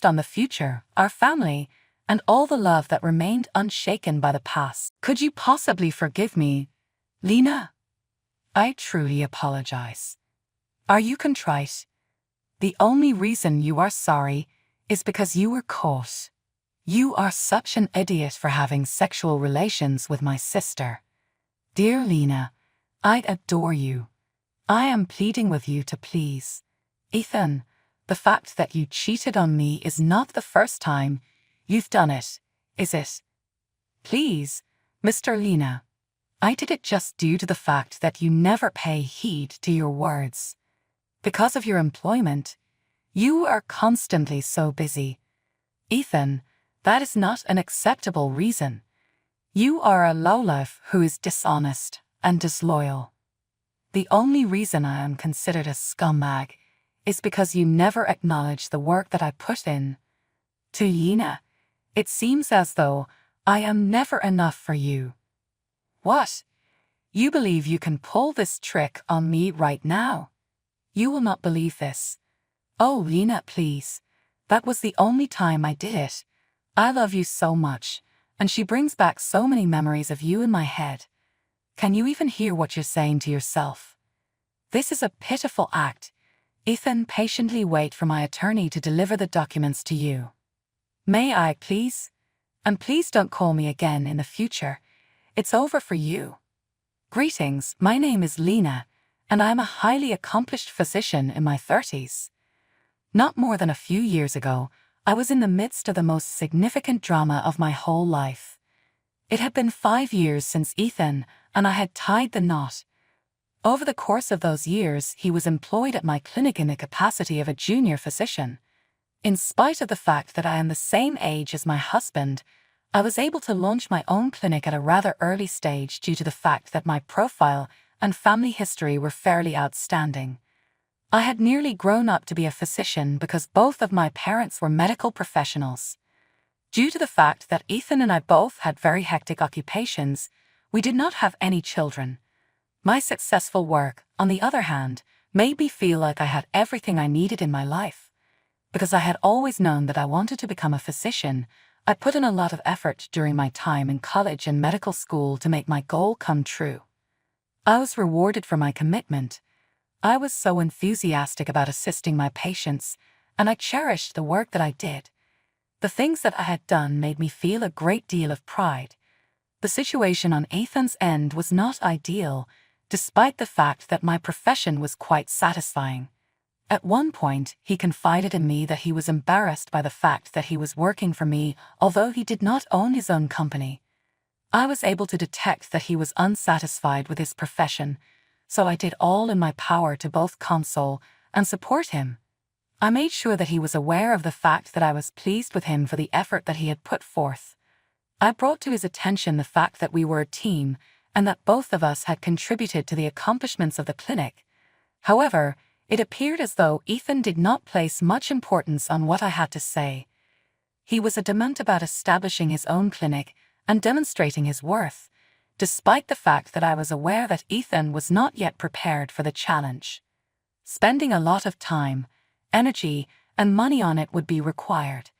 focused on the future, our family, and all the love that remained unshaken by the past. Could you possibly forgive me, Lena? I truly apologize. Are you contrite? The only reason you are sorry is because you were caught. You are such an idiot for having sexual relations with my sister. Dear Lena, I adore you. I am pleading with you to please. Ethan, the fact that you cheated on me is not the first time you've done it, is it? Please, Mr. Lena. I did it just due to the fact that you never pay heed to your words. Because of your employment, you are constantly so busy. Ethan, that is not an acceptable reason. You are a lowlife who is dishonest and disloyal. The only reason I am considered a scumbag is because you never acknowledge the work that I put in. To Lena, it seems as though I am never enough for you. What? You believe you can pull this trick on me right now? You will not believe this. Oh, Lena, please. That was the only time I did it. I love you so much, and she brings back so many memories of you in my head. Can you even hear what you're saying to yourself? This is a pitiful act. Ethan, patiently wait for my attorney to deliver the documents to you. May I, please? And please don't call me again in the future. It's over for you. Greetings, my name is Lena, and I am a highly accomplished physician in my 30s. Not more than a few years ago, I was in the midst of the most significant drama of my whole life. It had been 5 years since Ethan and I had tied the knot. Over the course of those years, he was employed at my clinic in the capacity of a junior physician. In spite of the fact that I am the same age as my husband, I was able to launch my own clinic at a rather early stage due to the fact that my profile and family history were fairly outstanding. I had nearly grown up to be a physician because both of my parents were medical professionals. Due to the fact that Ethan and I both had very hectic occupations, we did not have any children. My successful work, on the other hand, made me feel like I had everything I needed in my life. Because I had always known that I wanted to become a physician, I put in a lot of effort during my time in college and medical school to make my goal come true. I was rewarded for my commitment. I was so enthusiastic about assisting my patients, and I cherished the work that I did. The things that I had done made me feel a great deal of pride. The situation on Ethan's end was not ideal, despite the fact that my profession was quite satisfying. At one point, he confided in me that he was embarrassed by the fact that he was working for me, although he did not own his own company. I was able to detect that he was unsatisfied with his profession, so I did all in my power to both console and support him. I made sure that he was aware of the fact that I was pleased with him for the effort that he had put forth. I brought to his attention the fact that we were a team and that both of us had contributed to the accomplishments of the clinic. However, it appeared as though Ethan did not place much importance on what I had to say. He was adamant about establishing his own clinic and demonstrating his worth, despite the fact that I was aware that Ethan was not yet prepared for the challenge. Spending a lot of time, energy, and money on it would be required.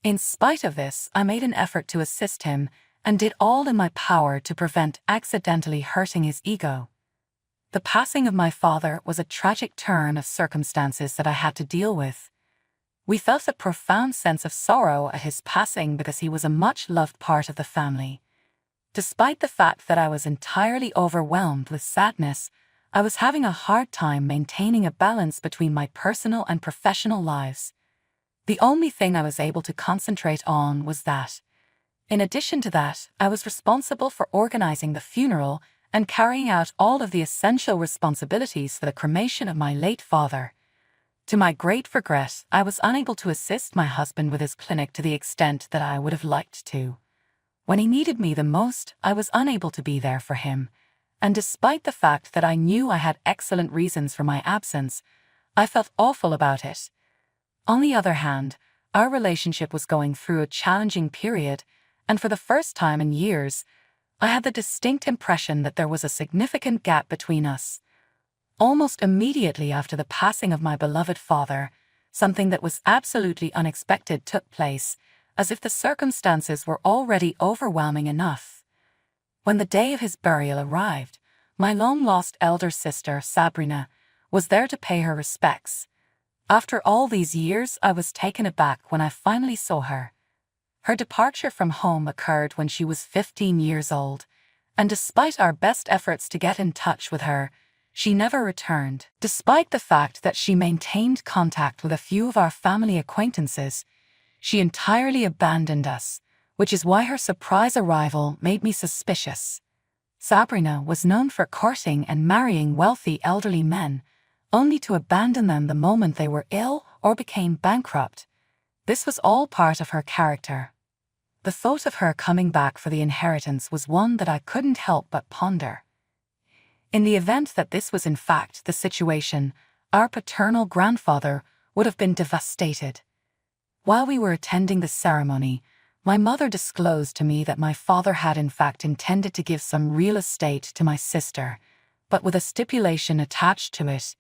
In spite of this, I made an effort to assist him and did all in my power to prevent accidentally hurting his ego. The passing of my father was a tragic turn of circumstances that I had to deal with. We felt a profound sense of sorrow at his passing because he was a much-loved part of the family. Despite the fact that I was entirely overwhelmed with sadness, I was having a hard time maintaining a balance between my personal and professional lives. The only thing I was able to concentrate on was that. In addition to that, I was responsible for organizing the funeral and carrying out all of the essential responsibilities for the cremation of my late father. To my great regret, I was unable to assist my husband with his clinic to the extent that I would have liked to. When he needed me the most, I was unable to be there for him, and despite the fact that I knew I had excellent reasons for my absence, I felt awful about it. On the other hand, our relationship was going through a challenging period, and for the first time in years, I had the distinct impression that there was a significant gap between us. Almost immediately after the passing of my beloved father, Something that was absolutely unexpected took place, as if the circumstances were already overwhelming enough. When the day of his burial arrived, my long-lost elder sister, Sabrina, was there to pay her respects. After all these years, I was taken aback when I finally saw her. Her departure from home occurred when she was 15 years old, and despite our best efforts to get in touch with her, she never returned. Despite the fact that she maintained contact with a few of our family acquaintances, she entirely abandoned us, which is why her surprise arrival made me suspicious. Sabrina was known for courting and marrying wealthy elderly men, only to abandon them the moment they were ill or became bankrupt. This was all part of her character. The thought of her coming back for the inheritance was one that I couldn't help but ponder. In the event that this was in fact the situation, our paternal grandfather would have been devastated. While we were attending the ceremony, my mother disclosed to me that my father had in fact intended to give some real estate to my sister, but with a stipulation attached to it.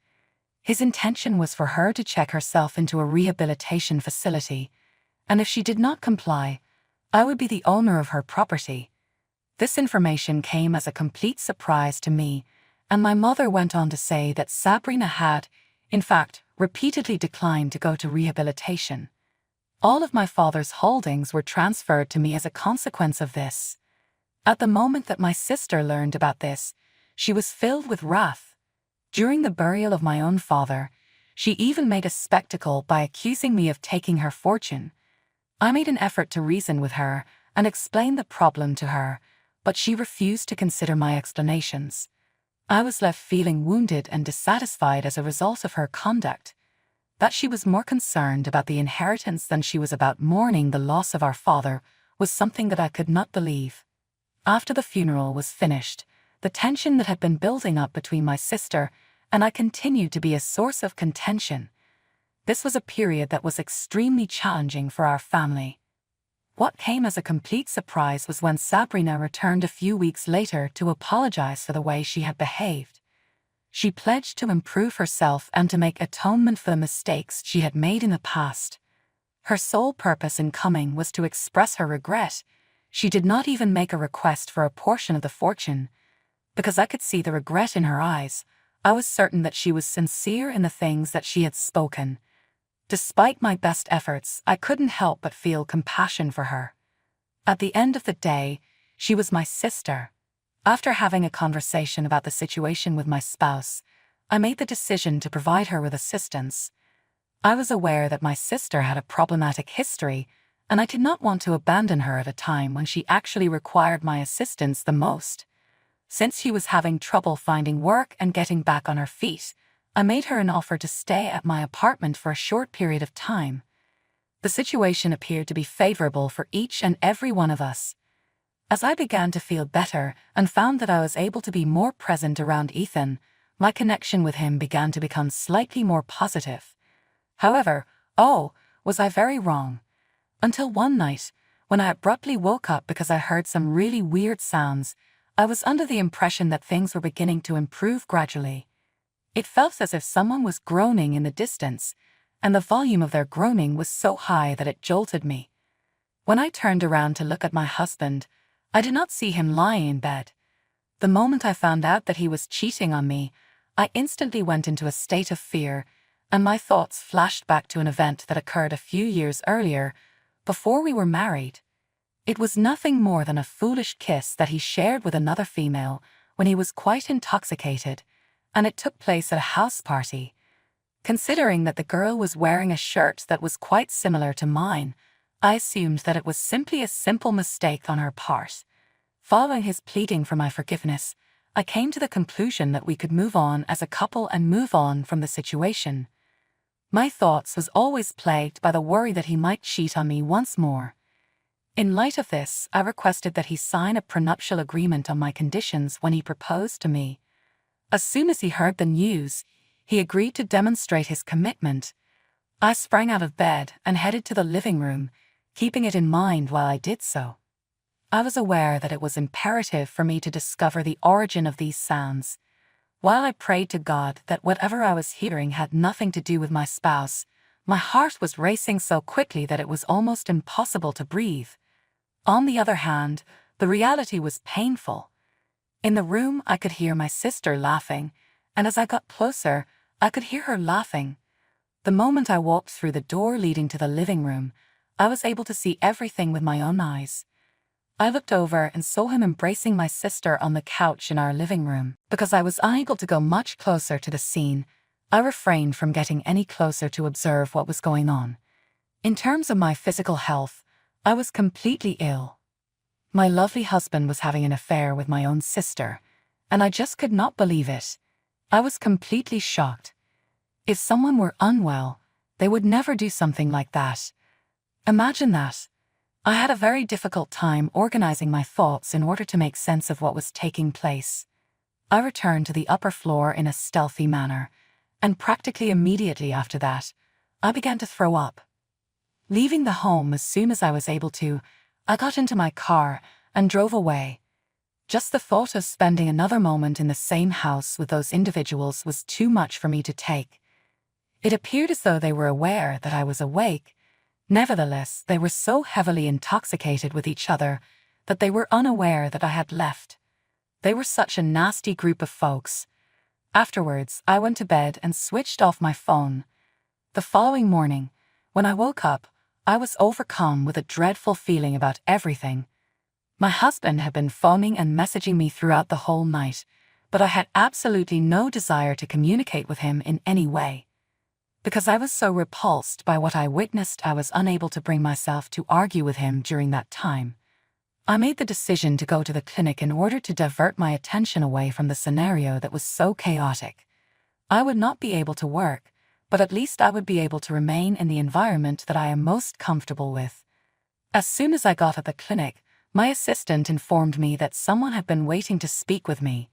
His intention was for her to check herself into a rehabilitation facility, and if she did not comply, I would be the owner of her property. This information came as a complete surprise to me, and my mother went on to say that Sabrina had, in fact, repeatedly declined to go to rehabilitation. All of my father's holdings were transferred to me as a consequence of this. At the moment that my sister learned about this, she was filled with wrath. During the burial of my own father, she even made a spectacle by accusing me of taking her fortune. I made an effort to reason with her and explain the problem to her, but she refused to consider my explanations. I was left feeling wounded and dissatisfied as a result of her conduct. That she was more concerned about the inheritance than she was about mourning the loss of our father was something that I could not believe. After the funeral was finished, the tension that had been building up between my sister and I continued to be a source of contention. This was a period that was extremely challenging for our family. What came as a complete surprise was when Sabrina returned a few weeks later to apologize for the way she had behaved. She pledged to improve herself and to make atonement for the mistakes she had made in the past. Her sole purpose in coming was to express her regret. She did not even make a request for a portion of the fortune. Because I could see the regret in her eyes, I was certain that she was sincere in the things that she had spoken. Despite my best efforts, I couldn't help but feel compassion for her. At the end of the day, she was my sister. After having a conversation about the situation with my spouse, I made the decision to provide her with assistance. I was aware that my sister had a problematic history, and I did not want to abandon her at a time when she actually required my assistance the most. Since she was having trouble finding work and getting back on her feet, I made her an offer to stay at my apartment for a short period of time. The situation appeared to be favorable for each and every one of us. As I began to feel better and found that I was able to be more present around Ethan, my connection with him began to become slightly more positive. However, was I very wrong? Until one night, when I abruptly woke up because I heard some really weird sounds, I was under the impression that things were beginning to improve gradually. It felt as if someone was groaning in the distance, and the volume of their groaning was so high that it jolted me. When I turned around to look at my husband, I did not see him lying in bed. The moment I found out that he was cheating on me, I instantly went into a state of fear, and my thoughts flashed back to an event that occurred a few years earlier, before we were married. It was nothing more than a foolish kiss that he shared with another female when he was quite intoxicated, and it took place at a house party. Considering that the girl was wearing a shirt that was quite similar to mine, I assumed that it was simply a simple mistake on her part. Following his pleading for my forgiveness, I came to the conclusion that we could move on as a couple and move on from the situation. My thoughts was always plagued by the worry that he might cheat on me once more. In light of this, I requested that he sign a prenuptial agreement on my conditions when he proposed to me. As soon as he heard the news, he agreed to demonstrate his commitment. I sprang out of bed and headed to the living room, keeping it in mind while I did so. I was aware that it was imperative for me to discover the origin of these sounds. While I prayed to God that whatever I was hearing had nothing to do with my spouse, My heart was racing so quickly that it was almost impossible to breathe. On the other hand, the reality was painful. In the room, I could hear my sister laughing, and as I got closer, I could hear her laughing. The moment I walked through the door leading to the living room, I was able to see everything with my own eyes. I looked over and saw him embracing my sister on the couch in our living room. Because I was unable to go much closer to the scene, I refrained from getting any closer to observe what was going on. In terms of my physical health, I was completely ill. My lovely husband was having an affair with my own sister, and I just could not believe it. I was completely shocked. If someone were unwell, they would never do something like that. Imagine that. I had a very difficult time organizing my thoughts in order to make sense of what was taking place. I returned to the upper floor in a stealthy manner, and practically immediately after that, I began to throw up. Leaving the home as soon as I was able to, I got into my car and drove away. Just the thought of spending another moment in the same house with those individuals was too much for me to take. It appeared as though they were aware that I was awake. Nevertheless, they were so heavily intoxicated with each other that they were unaware that I had left. They were such a nasty group of folks. Afterwards, I went to bed and switched off my phone. The following morning, when I woke up, I was overcome with a dreadful feeling about everything. My husband had been phoning and messaging me throughout the whole night, but I had absolutely no desire to communicate with him in any way. Because I was so repulsed by what I witnessed, I was unable to bring myself to argue with him during that time. I made the decision to go to the clinic in order to divert my attention away from the scenario that was so chaotic. I would not be able to work, but at least I would be able to remain in the environment that I am most comfortable with. As soon as I got at the clinic, my assistant informed me that someone had been waiting to speak with me.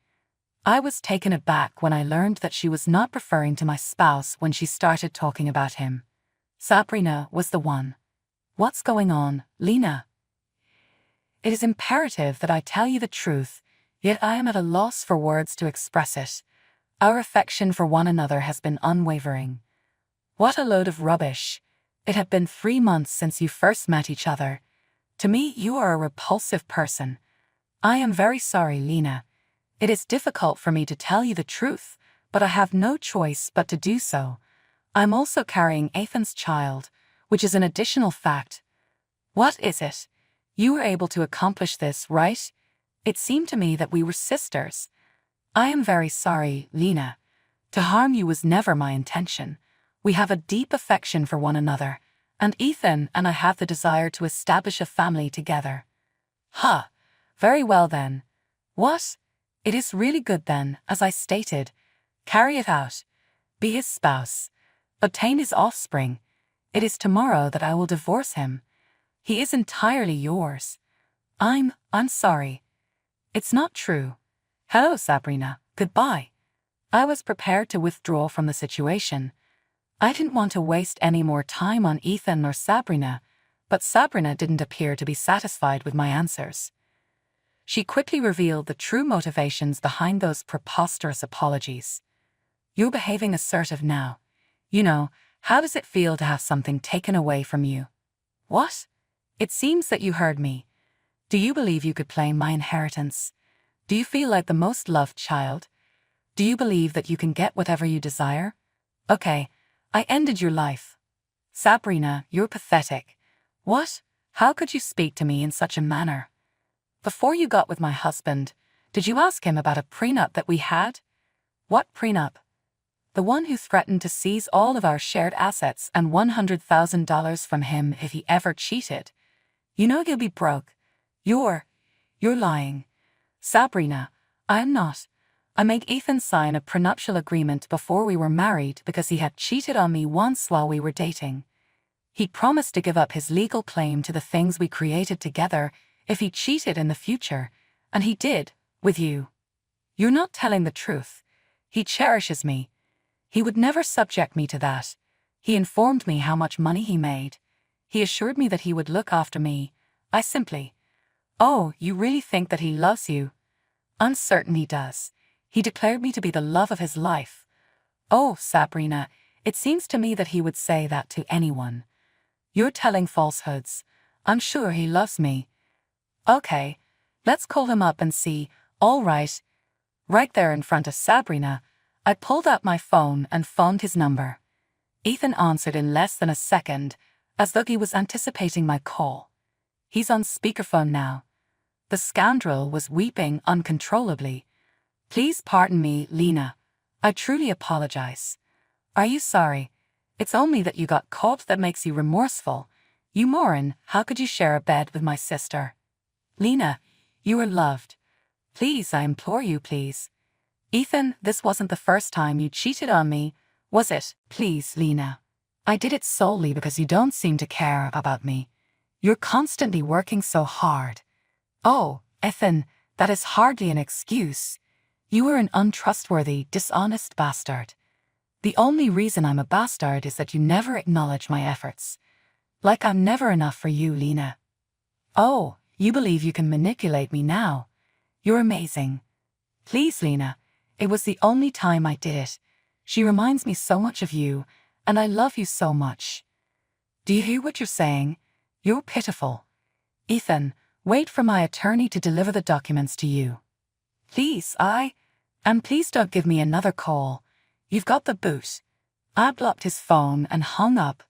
I was taken aback when I learned that she was not referring to my spouse when she started talking about him. Sabrina was the one. What's going on, Lena? It is imperative that I tell you the truth, yet I am at a loss for words to express it. Our affection for one another has been unwavering. What a load of rubbish. It had been 3 months since you first met each other. To me, you are a repulsive person. I am very sorry, Lena. It is difficult for me to tell you the truth, but I have no choice but to do so. I'm also carrying Ethan's child, which is an additional fact. What is it? You were able to accomplish this, right? It seemed to me that we were sisters. I am very sorry, Lena. To harm you was never my intention. We have a deep affection for one another, and Ethan and I have the desire to establish a family together. Very well then. What? It is really good then, as I stated. Carry it out. Be his spouse. Obtain his offspring. It is tomorrow that I will divorce him. He is entirely yours. I'm sorry. It's not true. Hello, Sabrina. Goodbye. I was prepared to withdraw from the situation. I didn't want to waste any more time on Ethan or Sabrina, but Sabrina didn't appear to be satisfied with my answers. She quickly revealed the true motivations behind those preposterous apologies. You're behaving assertive now. You know, how does it feel to have something taken away from you? What? It seems that you heard me. Do you believe you could claim my inheritance? Do you feel like the most loved child? Do you believe that you can get whatever you desire? Okay, I ended your life. Sabrina, you're pathetic. What? How could you speak to me in such a manner? Before you got with my husband, did you ask him about a prenup that we had? What prenup? The one who threatened to seize all of our shared assets and $100,000 from him if he ever cheated. You know you'll be broke. You're lying. Sabrina, I am not. I made Ethan sign a prenuptial agreement before we were married because he had cheated on me once while we were dating. He promised to give up his legal claim to the things we created together if he cheated in the future, and he did, with you. You're not telling the truth. He cherishes me. He would never subject me to that. He informed me how much money he made. He assured me that he would look after me. Oh, you really think that he loves you? I'm certain he does. He declared me to be the love of his life. Oh, Sabrina, It seems to me that he would say that to anyone. You're telling falsehoods. I'm sure he loves me. Okay, let's call him up and see. All right. Right there in front of Sabrina, I pulled out my phone and phoned his number. Ethan answered in less than a second, as though he was anticipating my call. He's on speakerphone now. The scoundrel was weeping uncontrollably. Please pardon me, Lena. I truly apologize. Are you sorry? It's only that you got caught that makes you remorseful. You moron, how could you share a bed with my sister? Lena, you are loved. Please, I implore you, please. Ethan, this wasn't the first time you cheated on me, was it? Please, Lena. I did it solely because you don't seem to care about me. You're constantly working so hard. Oh, Ethan, that is hardly an excuse. You are an untrustworthy, dishonest bastard. The only reason I'm a bastard is that you never acknowledge my efforts. Like I'm never enough for you, Lena. Oh, you believe you can manipulate me now. You're amazing. Please, Lena, it was the only time I did it. She reminds me so much of you, and I love you so much. Do you hear what you're saying? You're pitiful. Ethan, wait for my attorney to deliver the documents to you. Please, and please don't give me another call. You've got the boot. I blocked his phone and hung up.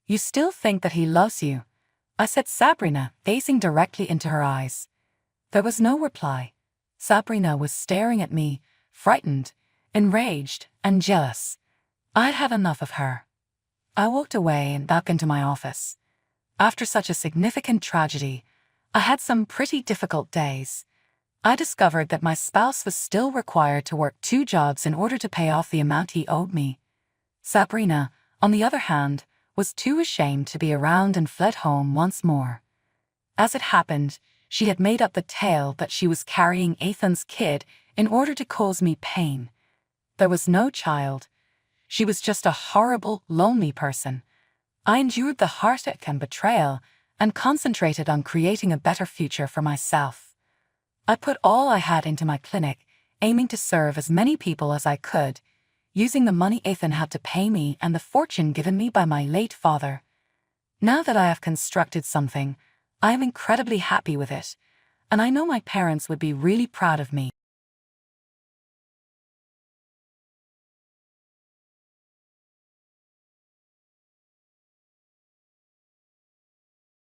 You still think that he loves you? I said, Sabrina, gazing directly into her eyes. There was no reply. Sabrina was staring at me, frightened, enraged, and jealous. I'd had enough of her. I walked away and back into my office. After such a significant tragedy, I had some pretty difficult days. I discovered that my spouse was still required to work 2 jobs in order to pay off the amount he owed me. Sabrina, on the other hand, was too ashamed to be around and fled home once more. As it happened, she had made up the tale that she was carrying Ethan's kid in order to cause me pain. There was no child. She was just a horrible, lonely person. I endured the heartache and betrayal and concentrated on creating a better future for myself. I put all I had into my clinic, aiming to serve as many people as I could, using the money Ethan had to pay me and the fortune given me by my late father. Now that I have constructed something, I am incredibly happy with it, and I know my parents would be really proud of me.